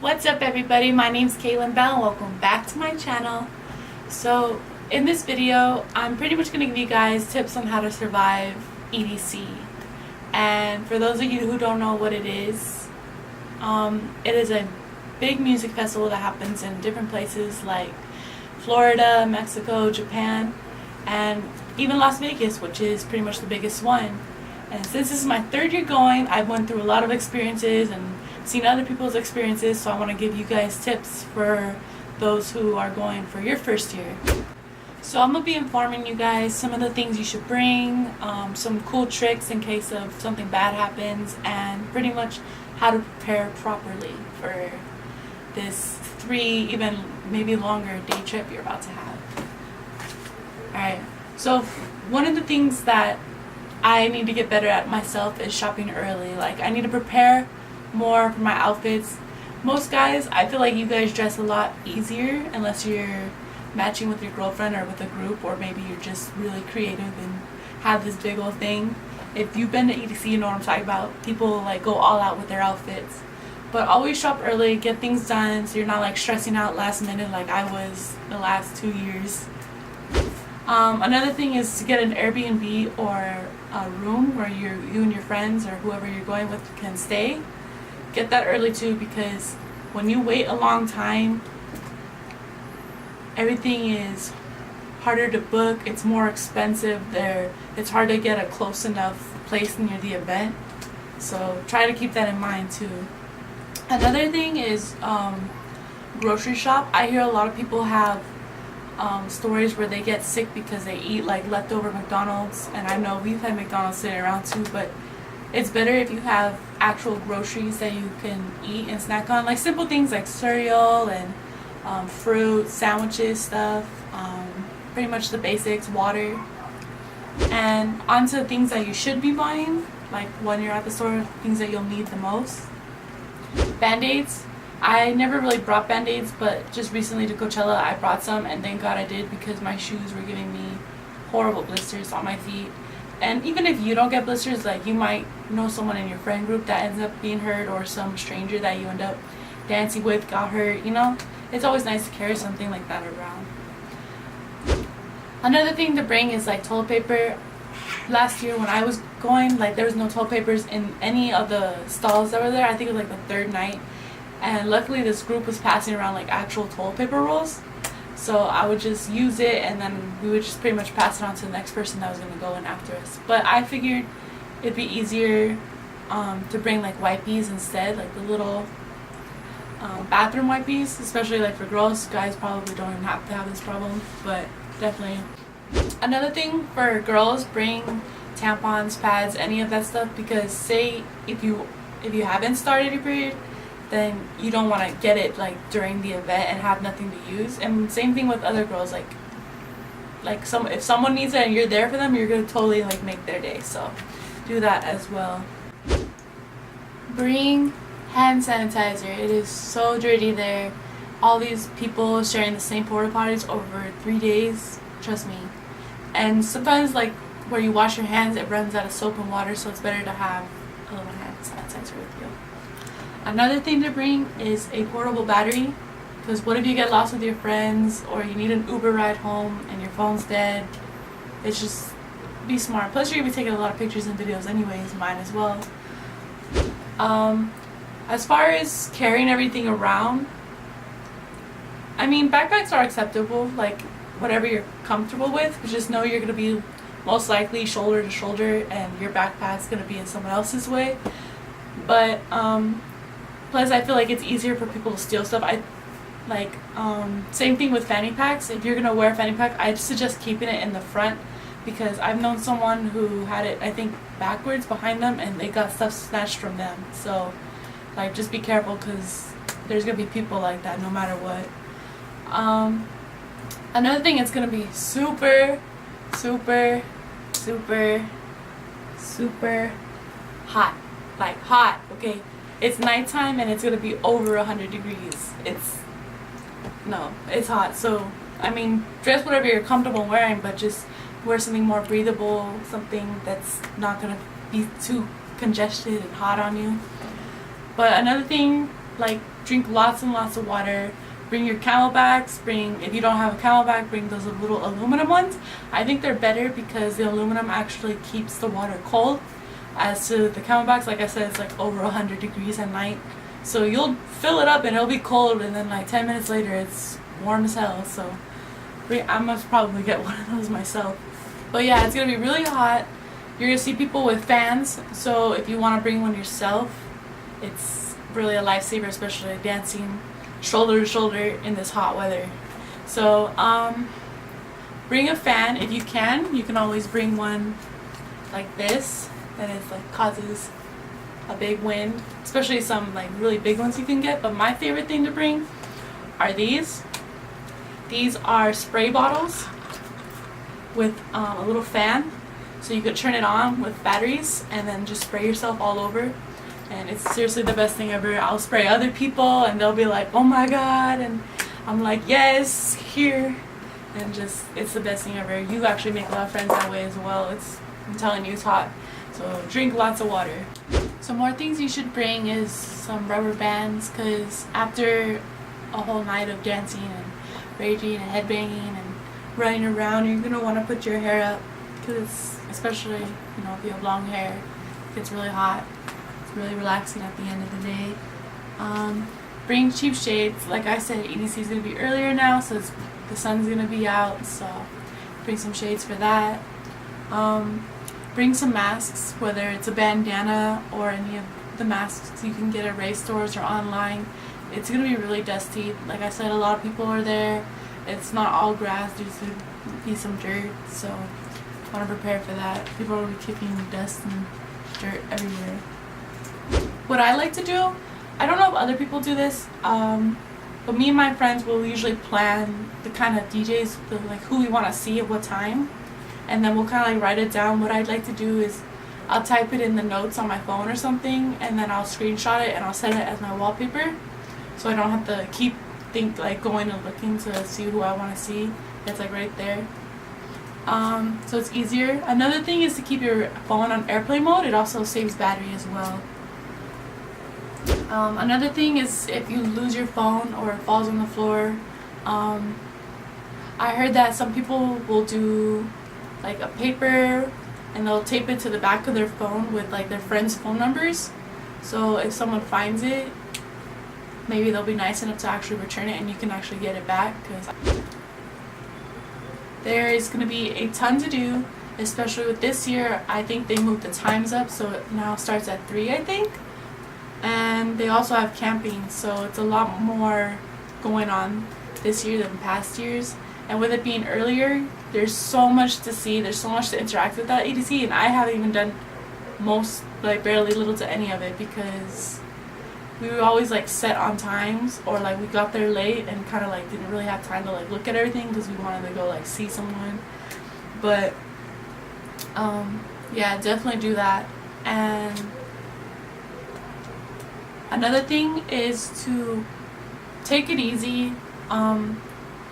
What's up everybody, my name's 𝚘𝚘𝚡 and welcome back to my channel. So in this video I'm pretty much going to give you guys tips on how to survive EDC. And for those of you who don't know what it is a big music festival that happens in different places like Florida, Mexico, Japan, and even Las Vegas, which is pretty much the biggest one. And since this is my third year going, I've went through a lot of experiences and seen other people's experiences, so I want to give you guys tips for those who are going for your first year. So I'm going to be informing you guys some of the things you should bring, some cool tricks in case of something bad happens, and pretty much how to prepare properly for this 3, even maybe longer day trip you're about to have. Alright, so one of the things that I need to get better at myself is shopping early. Like, I need to prepare more for my outfits. Most guys, I feel like you guys dress a lot easier unless you're matching with your girlfriend or with a group, or maybe you're just really creative and have this big old thing. If you've been to EDC, you know what I'm talking about. People like go all out with their outfits. But always shop early, get things done so you're not like stressing out last minute like I was the last 2 years. Another thing is to get an Airbnb or a room where you and your friends or whoever you're going with can stay. Get that early too, because when you wait a long time, everything is harder to book, it's more expensive there, it's hard to get a close enough place near the event, so try to keep that in mind too. Another thing is grocery shop. I hear a lot of people have stories where they get sick because they eat like leftover McDonald's, and I know we've had McDonald's sitting around too, but it's better if you have actual groceries that you can eat and snack on, like simple things like cereal and fruit, sandwiches, stuff, pretty much the basics, water. And onto things that you should be buying, like when you're at the store, things that you'll need the most. Band-aids. I never really brought band-aids, but just recently to Coachella I brought some, and thank God I did, because my shoes were giving me horrible blisters on my feet. And even if you don't get blisters, like you might know someone in your friend group that ends up being hurt, or some stranger that you end up dancing with got hurt, you know? It's always nice to carry something like that around. Another thing to bring is like toilet paper. Last year when I was going, like there was no toilet papers in any of the stalls that were there. I think it was like the 3rd night. And luckily this group was passing around like actual toilet paper rolls. So I would just use it, and then we would just pretty much pass it on to the next person that was going to go in after us. But I figured it'd be easier to bring like wipes instead, like the little bathroom wipes, especially like for girls. Guys probably don't even have to have this problem, but definitely. Another thing for girls, bring tampons, pads, any of that stuff, because say if you haven't started your period, then you don't want to get it like during the event and have nothing to use. And same thing with other girls, like if someone needs it and you're there for them, you're gonna totally like make their day, so do that as well. Bring hand sanitizer. It is so dirty there. All these people sharing the same porta potties over 3 days, trust me. And sometimes like where you wash your hands, it runs out of soap and water, so it's better to have a little hand sanitizer with you. Another thing to bring is a portable battery, because what if you get lost with your friends, or you need an Uber ride home and your phone's dead? It's just, be smart. Plus you're going to be taking a lot of pictures and videos anyways, mine as well. As far as carrying everything around, I mean, backpacks are acceptable, like whatever you're comfortable with, but just know you're going to be most likely shoulder to shoulder, and your backpack's going to be in someone else's way. But plus I feel like it's easier for people to steal stuff. Same thing with fanny packs. If you're gonna wear a fanny pack, I suggest keeping it in the front, because I've known someone who had it, I think, backwards behind them, and they got stuff snatched from them. So like, just be careful, because there's gonna be people like that no matter what. Another thing, it's gonna be super hot, like hot, okay? It's nighttime and it's gonna be over 100 degrees. It's hot. So I mean, dress whatever you're comfortable wearing, but just wear something more breathable, something that's not gonna be too congested and hot on you. But another thing like drink lots and lots of water. Bring your camelbacks. If you don't have a camelback, bring those little aluminum ones. I think they're better because the aluminum actually keeps the water cold. As to the camelbacks, like I said, it's like over 100 degrees at night. So you'll fill it up and it'll be cold, and then like 10 minutes later it's warm as hell. So I must probably get one of those myself. But yeah, it's going to be really hot. You're going to see people with fans. So if you want to bring one yourself, it's really a lifesaver, especially dancing shoulder to shoulder in this hot weather. So bring a fan if you can. You can always bring one like this that is like causes a big wind, especially some like really big ones you can get. But my favorite thing to bring are these. These are spray bottles with a little fan, so you could turn it on with batteries and then just spray yourself all over. And it's seriously the best thing ever. I'll spray other people and they'll be like, oh my god, and I'm like, yes, here. And just, it's the best thing ever. You actually make a lot of friends that way as well. I'm telling you, it's hot. So drink lots of water. Some more things you should bring is some rubber bands, because after a whole night of dancing and raging and headbanging and running around, you're going to want to put your hair up, because especially, you know, if you have long hair, it gets really hot. It's really relaxing at the end of the day. Bring cheap shades. Like I said, EDC is going to be earlier now, so the sun's going to be out, so bring some shades for that. Bring some masks, whether it's a bandana or any of the masks you can get at race stores or online. It's going to be really dusty. Like I said, a lot of people are there. It's not all grass, there's going to be some dirt, so I want to prepare for that. People will be kicking dust and dirt everywhere. What I like to do, I don't know if other people do this, but me and my friends will usually plan the kind of DJs, like who we want to see at what time. And then we'll kind of like write it down. What I'd like to do is I'll type it in the notes on my phone or something, and then I'll screenshot it and I'll set it as my wallpaper, so I don't have to keep going and looking to see who I want to see. It's like right there. So it's easier. Another thing is to keep your phone on airplane mode. It also saves battery as well. Another thing is if you lose your phone or it falls on the floor, I heard that some people will do like a paper and they'll tape it to the back of their phone with like their friends' phone numbers, so if someone finds it, maybe they'll be nice enough to actually return it and you can actually get it back, because there is going to be a ton to do, especially with this year. I think they moved the times up, so it now starts at 3, I think, and they also have camping, so it's a lot more going on this year than past years. And with it being earlier, there's so much to see, there's so much to interact with that EDC, and I haven't even done barely little to any of it, because we were always like set on times, or like we got there late and kind of like didn't really have time to like look at everything because we wanted to go like see someone. But yeah, definitely do that. And another thing is to take it easy.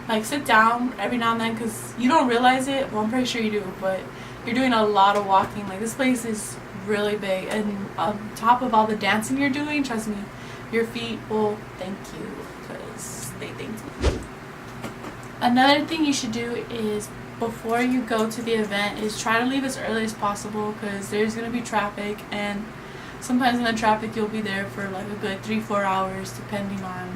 Like sit down every now and then, because you don't realize it. Well, I'm pretty sure you do, but you're doing a lot of walking. Like this place is really big, and on top of all the dancing you're doing, trust me, your feet will thank you, because they thank you. Another thing you should do is before you go to the event is try to leave as early as possible, because there's going to be traffic, and sometimes in the traffic you'll be there for like a good 3-4 hours depending on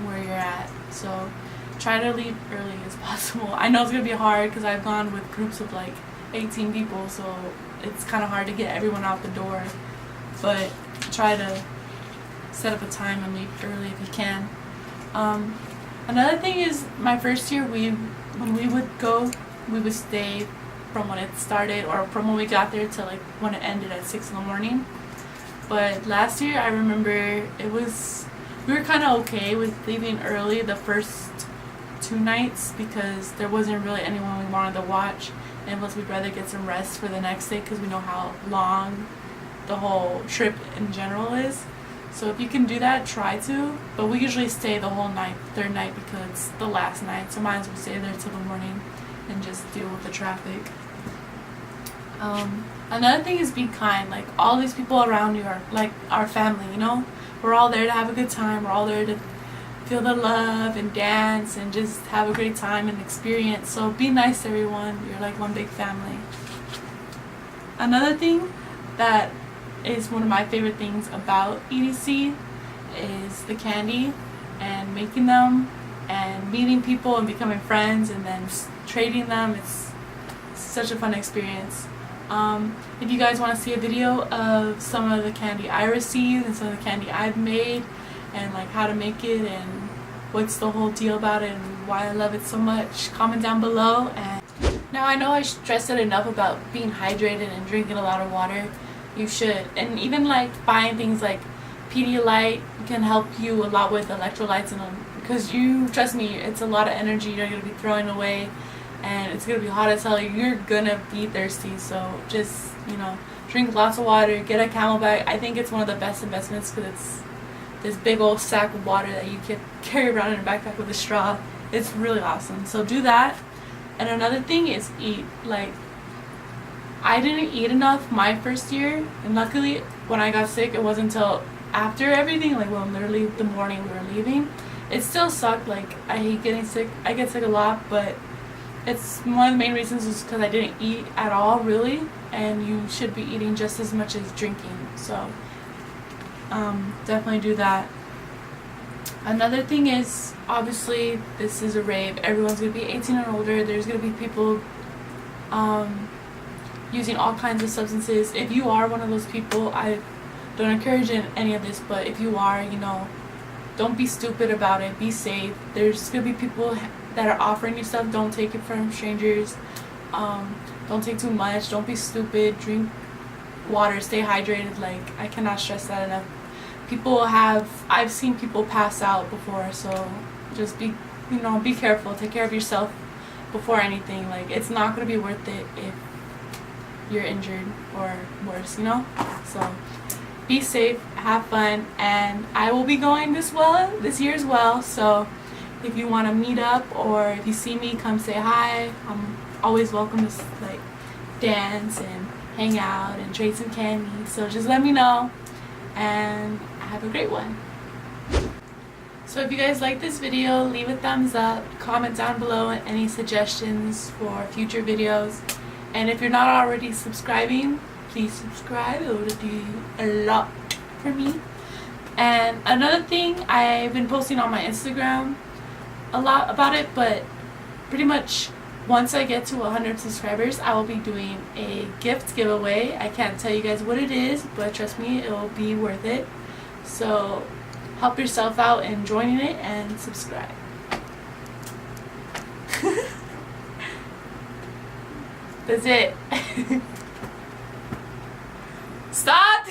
where you're at. So try to leave early as possible. I know it's going to be hard because I've gone with groups of like 18 people, so it's kind of hard to get everyone out the door, but try to set up a time and leave early if you can. Another thing is, my first year when we would go, we would stay from when it started, or from when we got there to like when it ended at 6 in the morning. But last year I remember we were kind of okay with leaving early the first 2 nights, because there wasn't really anyone we wanted to watch, and plus we'd rather get some rest for the next day, because we know how long the whole trip in general is. So if you can do that, try to. But we usually stay the whole night, 3rd night, because it's the last night, so might as well stay there till the morning and just deal with the traffic. Another thing is be kind. Like, all these people around you are like our family, you know? we're all there to have a good time. We're all there to feel the love and dance and just have a great time and experience. So be nice to everyone. You're like one big family. Another thing that is one of my favorite things about EDC is the candy and making them and meeting people and becoming friends and then trading them. It's such a fun experience. If you guys want to see a video of some of the candy I received and some of the candy I've made and like how to make it and what's the whole deal about it and why I love it so much, comment down below. And now I know I stressed it enough about being hydrated and drinking a lot of water. You should. And even like buying things like Pedialyte can help you a lot with electrolytes in them, because you, trust me, it's a lot of energy you're going to be throwing away and it's going to be hot as hell. You're going to be thirsty, so just, you know, drink lots of water, get a CamelBak. I think it's one of the best investments because it's this big old sack of water that you can carry around in a backpack with a straw. It's really awesome. So do that. And another thing is eat. Like, I didn't eat enough my first year, and luckily when I got sick it wasn't until after everything, like when literally the morning we were leaving. It still sucked. Like, I hate getting sick. I get sick a lot, but it's one of the main reasons is because I didn't eat at all, really. And you should be eating just as much as drinking. So definitely do that. Another thing is, obviously this is a rave. Everyone's gonna be 18 and older. There's gonna be people using all kinds of substances. If you are one of those people, I don't encourage any of this, but if you are, you know, don't be stupid about it. Be safe. There's gonna be people that are offering you stuff. Don't take it from strangers. Don't take too much. Don't be stupid. Drink water. Stay hydrated. Like, I cannot stress that enough. I've seen people pass out before, so just be, you know, be careful. Take care of yourself before anything. Like, it's not gonna be worth it if you're injured or worse, you know. So be safe, have fun, and I will be going this year as well. So if you want to meet up or if you see me, come say hi. I'm always welcome to like dance and hang out and trade some candy. So just let me know and have a great one. So if you guys like this video, leave a thumbs up, comment down below any suggestions for future videos. And if you're not already subscribing, please subscribe. It would do a lot for me. And another thing, I've been posting on my Instagram a lot about it, but pretty much once I get to 100 subscribers, I will be doing a gift giveaway. I can't tell you guys what it is, but trust me, it will be worth it. So help yourself out in joining it and subscribe. That's it. Stop!